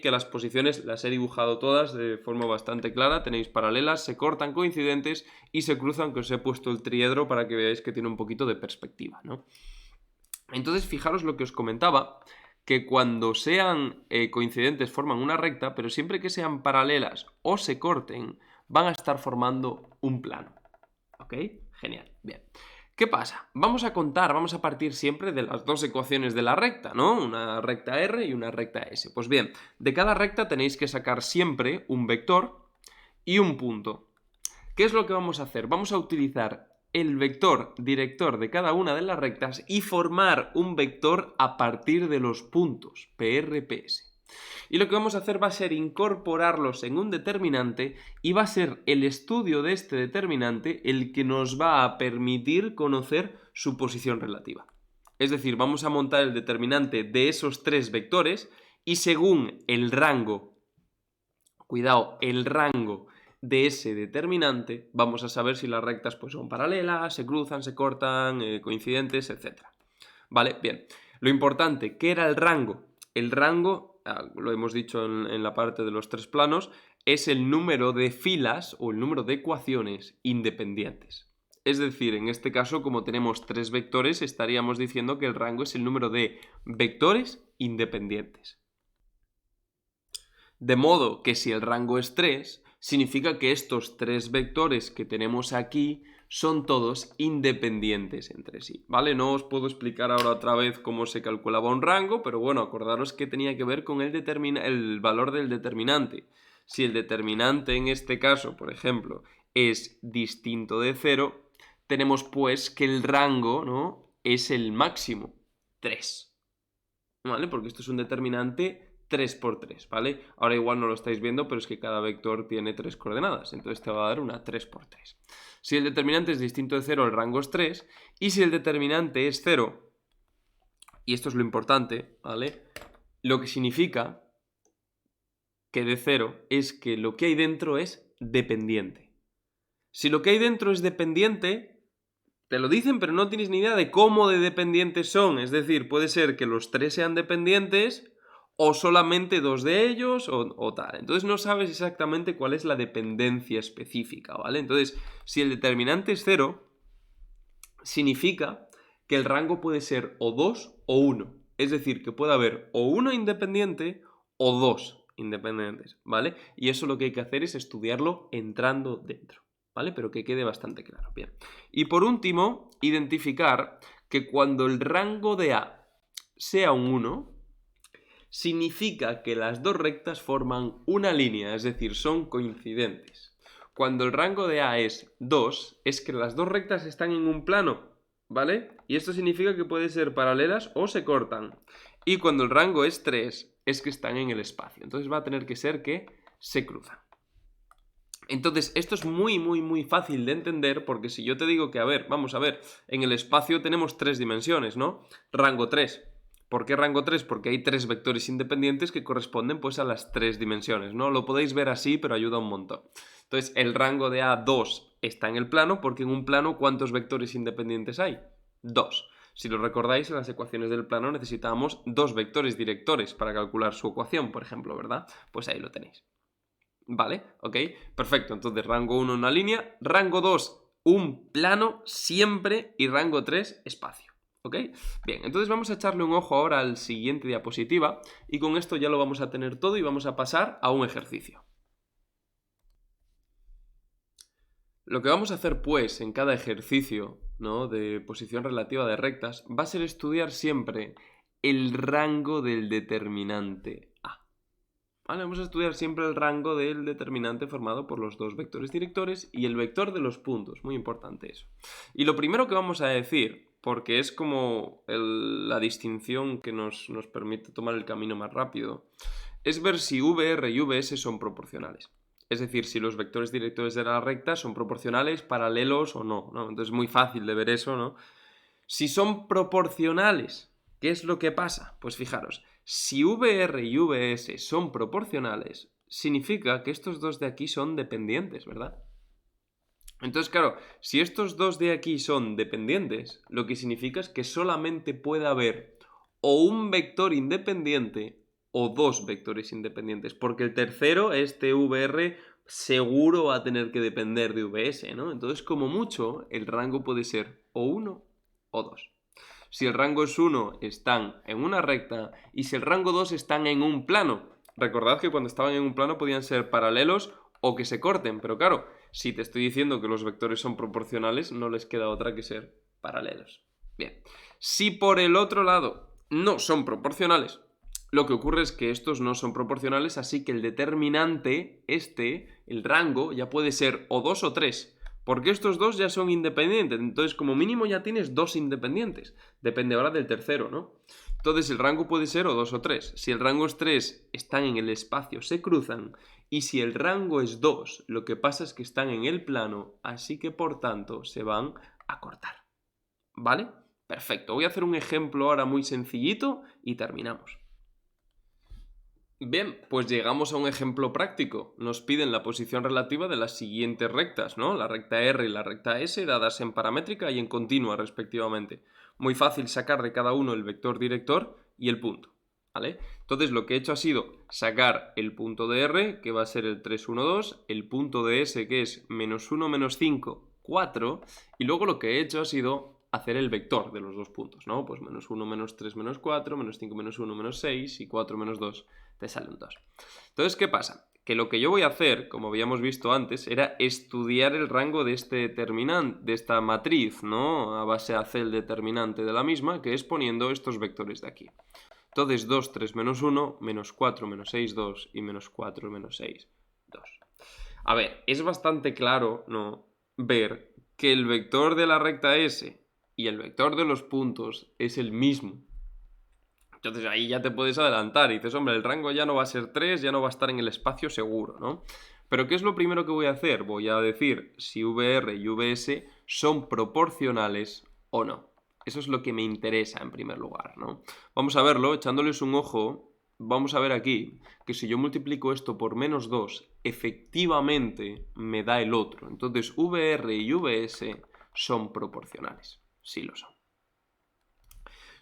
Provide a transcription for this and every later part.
que las posiciones las he dibujado todas de forma bastante clara, tenéis paralelas, se cortan coincidentes y se cruzan, que os he puesto el triedro para que veáis que tiene un poquito de perspectiva, ¿no? Entonces, fijaros lo que os comentaba, que cuando sean coincidentes forman una recta, pero siempre que sean paralelas o se corten, van a estar formando un plano. ¿Ok? Genial, bien. ¿Qué pasa? Vamos a partir siempre de las dos ecuaciones de la recta, ¿no? Una recta R y una recta S. Pues bien, de cada recta tenéis que sacar siempre un vector y un punto. ¿Qué es lo que vamos a hacer? Vamos a utilizar el vector director de cada una de las rectas y formar un vector a partir de los puntos, PRPS. Y lo que vamos a hacer va a ser incorporarlos en un determinante y va a ser el estudio de este determinante el que nos va a permitir conocer su posición relativa. Es decir, vamos a montar el determinante de esos tres vectores y según el rango, cuidado, el rango de ese determinante, vamos a saber si las rectas pues, son paralelas, se cruzan, se cortan, coincidentes, etc. ¿Vale? Bien. Lo importante, ¿qué era el rango? El rango, lo hemos dicho en la parte de los tres planos, es el número de filas o el número de ecuaciones independientes. Es decir, en este caso, como tenemos tres vectores, estaríamos diciendo que el rango es el número de vectores independientes. De modo que si el rango es 3, significa que estos tres vectores que tenemos aquí son todos independientes entre sí, ¿vale? No os puedo explicar ahora otra vez cómo se calculaba un rango, pero bueno, acordaros que tenía que ver con el valor del determinante. Si el determinante en este caso, por ejemplo, es distinto de 0, tenemos pues que el rango, ¿no?, es el máximo, 3, ¿vale? Porque esto es un determinante 3 por 3, ¿vale? Ahora igual no lo estáis viendo, pero es que cada vector tiene 3 coordenadas, entonces te va a dar una 3 por 3. Si el determinante es distinto de 0, el rango es 3, y si el determinante es 0, y esto es lo importante, ¿vale?, lo que significa que de 0 es que lo que hay dentro es dependiente. Si lo que hay dentro es dependiente, te lo dicen, pero no tienes ni idea de cómo de dependientes son. Es decir, puede ser que los tres sean dependientes o solamente dos de ellos o tal. Entonces no sabes exactamente cuál es la dependencia específica, ¿vale? Entonces, si el determinante es 0, significa que el rango puede ser o 2 o 1. Es decir, que puede haber o uno independiente o dos independientes, ¿vale? Y eso lo que hay que hacer es estudiarlo entrando dentro, ¿vale? Pero que quede bastante claro. Bien. Y por último, identificar que cuando el rango de A sea un 1, significa que las dos rectas forman una línea, es decir, son coincidentes. Cuando el rango de A es 2, es que las dos rectas están en un plano, ¿vale? Y esto significa que pueden ser paralelas o se cortan. Y cuando el rango es 3, es que están en el espacio. Entonces va a tener que ser que se cruzan. Entonces, esto es muy fácil de entender porque si yo te digo que, a ver, vamos a ver, en el espacio tenemos tres dimensiones, ¿no? Rango 3. ¿Por qué rango 3? Porque hay tres vectores independientes que corresponden pues a las tres dimensiones, ¿no? Lo podéis ver así, pero ayuda un montón. Entonces, el rango de A2 está en el plano porque en un plano, ¿cuántos vectores independientes hay? 2. Si lo recordáis, en las ecuaciones del plano necesitábamos dos vectores directores para calcular su ecuación, por ejemplo, ¿verdad? Pues ahí lo tenéis. ¿Vale? ¿Ok? Perfecto. Entonces, rango 1 una línea, rango 2 un plano siempre y rango 3 espacio. ¿Ok? Bien, entonces vamos a echarle un ojo ahora al siguiente diapositiva y con esto ya lo vamos a tener todo y vamos a pasar a un ejercicio. Lo que vamos a hacer pues en cada ejercicio, ¿no?, de posición relativa de rectas va a ser estudiar siempre el rango del determinante A. Vale, vamos a estudiar siempre el rango del determinante formado por los dos vectores directores y el vector de los puntos, muy importante eso. Y lo primero que vamos a decir, porque es como la distinción que nos permite tomar el camino más rápido, es ver si VR y VS son proporcionales. Es decir, si los vectores directores de la recta son proporcionales, paralelos o no, ¿no? Entonces es muy fácil de ver eso, ¿no? Si son proporcionales, ¿qué es lo que pasa? Pues fijaros, si VR y VS son proporcionales, significa que estos dos de aquí son dependientes, ¿verdad? Entonces, claro, si estos dos de aquí son dependientes, lo que significa es que solamente puede haber o un vector independiente o dos vectores independientes, porque el tercero, este VR, seguro va a tener que depender de VS, ¿no? Entonces, como mucho, el rango puede ser o 1 o 2. Si el rango es 1, están en una recta, y si el rango 2, están en un plano. Recordad que cuando estaban en un plano podían ser paralelos o que se corten, pero claro, si te estoy diciendo que los vectores son proporcionales, no les queda otra que ser paralelos. Bien, si por el otro lado no son proporcionales, lo que ocurre es que estos no son proporcionales, así que el determinante, el rango, ya puede ser o 2 o 3, porque estos dos ya son independientes. Entonces, como mínimo ya tienes dos independientes. Depende ahora del tercero, ¿no? Entonces, el rango puede ser o 2 o 3. Si el rango es 3, están en el espacio, se cruzan. Y si el rango es 2, lo que pasa es que están en el plano, así que por tanto se van a cortar. ¿Vale? Perfecto. Voy a hacer un ejemplo ahora muy sencillito y terminamos. Bien, pues llegamos a un ejemplo práctico. Nos piden la posición relativa de las siguientes rectas, ¿no? La recta R y la recta S, dadas en paramétrica y en continua, respectivamente. Muy fácil sacar de cada uno el vector director y el punto, ¿vale? Entonces lo que he hecho ha sido sacar el punto de R, que va a ser el 3, 1, 2, el punto de S, que es menos 1, menos 5, 4, y luego lo que he hecho ha sido hacer el vector de los dos puntos, ¿no? Pues menos 1, menos 3, menos 4, menos 5, menos 1, menos 6 y 4, menos 2 te sale un 2. Entonces, ¿qué pasa? Que lo que yo voy a hacer, como habíamos visto antes, era estudiar el rango de este determinante, de esta matriz, ¿no? A base de hacer el determinante de la misma, que es poniendo estos vectores de aquí. Entonces, 2, 3, menos 1, menos 4, menos 6, 2 y menos 4, menos 6, 2. A ver, es bastante claro, ¿no? Ver que el vector de la recta S y el vector de los puntos es el mismo. Entonces ahí ya te puedes adelantar y dices, hombre, el rango ya no va a ser 3, ya no va a estar en el espacio seguro, ¿no? Pero ¿qué es lo primero que voy a hacer? Voy a decir si VR y VS son proporcionales o no. Eso es lo que me interesa en primer lugar, ¿no? Vamos a verlo, echándoles un ojo, vamos a ver aquí que si yo multiplico esto por menos 2, efectivamente me da el otro. Entonces VR y VS son proporcionales, sí lo son.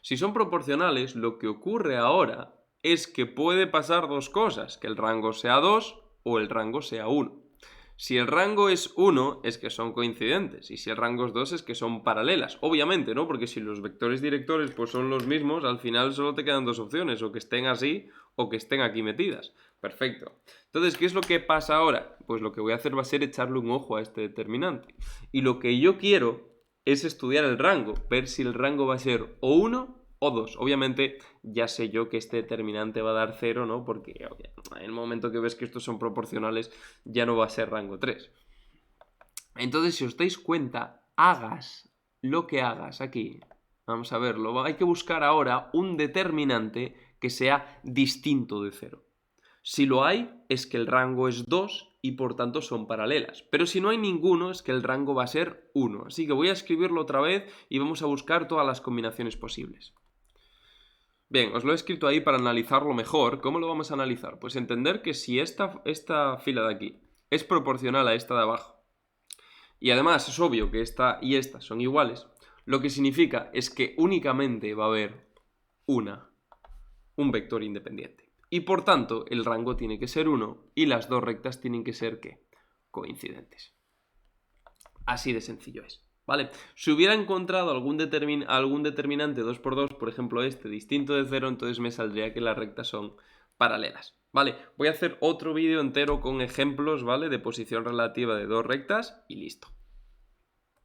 Si son proporcionales, lo que ocurre ahora es que puede pasar dos cosas, que el rango sea 2 o el rango sea 1. Si el rango es 1 es que son coincidentes y si el rango es 2 es que son paralelas. Obviamente, ¿no? Porque si los vectores directores pues son los mismos, al final solo te quedan dos opciones, o que estén así o que estén aquí metidas. Perfecto. Entonces, ¿qué es lo que pasa ahora? Pues lo que voy a hacer va a ser echarle un ojo a este determinante. Y lo que yo quiero es estudiar el rango, ver si el rango va a ser o 1 o 2. Obviamente ya sé yo que este determinante va a dar 0, ¿no? Porque en el momento que ves que estos son proporcionales ya no va a ser rango 3. Entonces, si os dais cuenta, hagas lo que hagas aquí. Vamos a verlo. Hay que buscar ahora un determinante que sea distinto de 0. Si lo hay, es que el rango es 2 y por tanto son paralelas. Pero si no hay ninguno, es que el rango va a ser 1. Así que voy a escribirlo otra vez y vamos a buscar todas las combinaciones posibles. Bien, os lo he escrito ahí para analizarlo mejor. ¿Cómo lo vamos a analizar? Pues entender que si esta fila de aquí es proporcional a esta de abajo, y además es obvio que esta y esta son iguales, lo que significa es que únicamente va a haber un vector independiente. Y por tanto, el rango tiene que ser 1 y las dos rectas tienen que ser, ¿qué? Coincidentes. Así de sencillo es, ¿vale? Si hubiera encontrado algún determinante 2×2, por ejemplo este, distinto de 0, entonces me saldría que las rectas son paralelas, ¿vale? Voy a hacer otro vídeo entero con ejemplos, ¿vale? De posición relativa de dos rectas y listo.